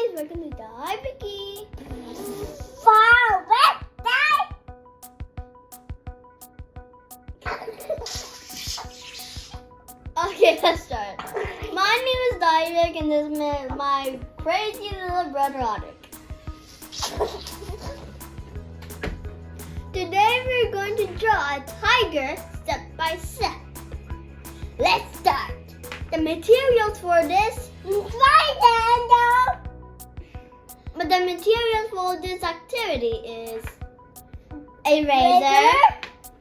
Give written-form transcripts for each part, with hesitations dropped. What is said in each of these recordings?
guys, welcome to daiwik. Wow, let's die. Okay, let's start. My name is Daiwik and this is my crazy little brother Odik. Today we're going to draw a tiger step by step. Let's start. The materials for this, but the materials for this activity is a razor,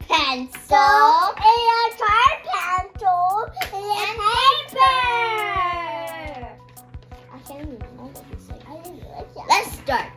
pencil, a card pencil, and paper. I can't even know what you say. I didn't like it. Let's start.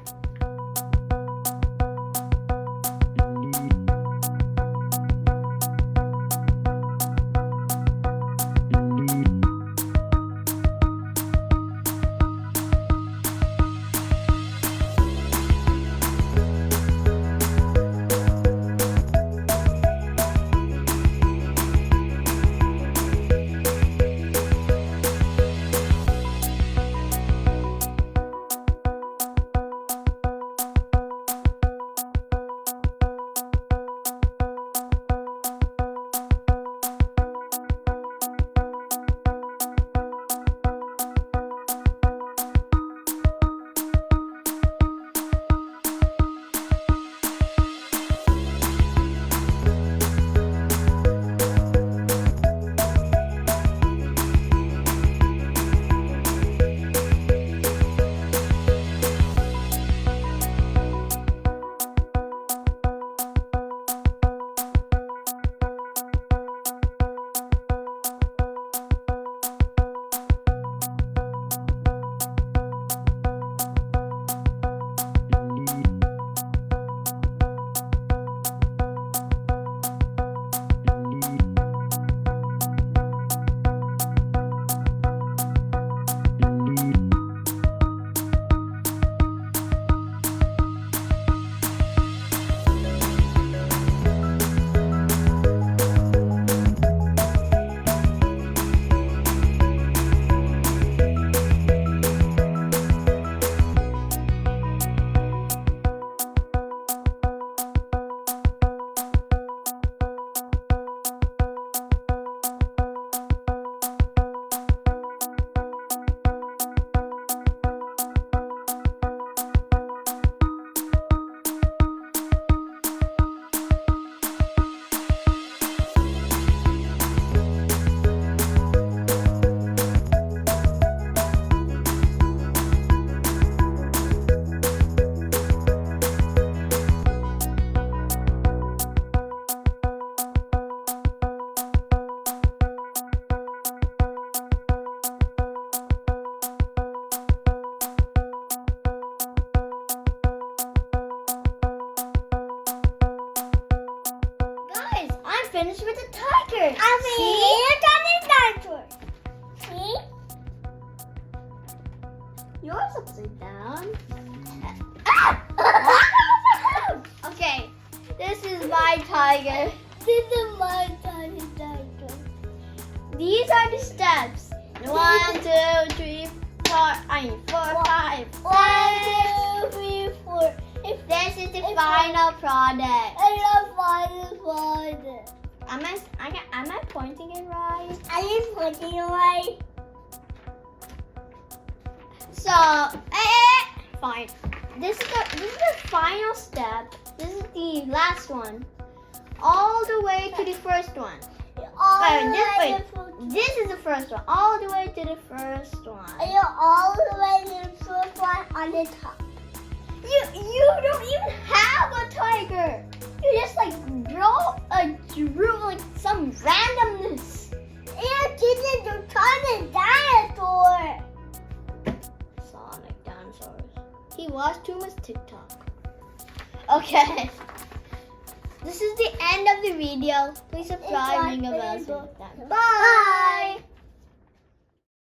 Finished with the tiger. See? Dinosaur. See? Yours upside down. Okay, this is my tiger. This is my dinosaur. These are the steps. 1, 2, 3, 4, 5, 1, 2, 3, 4. This is the final product. I love final product. Am I pointing it right? I am pointing it right. So, fine. This is the final step. This is the last one. All the way to the first one. This is the first one. All the way to the first one. All the way to the first one on the top. You don't even have a tiger. You just drew like some randomness. This is the tiny dinosaur. Sonic dinosaurs. He watched too much TikTok. Okay. This is the end of the video. Please subscribe, ring a bell. Bye.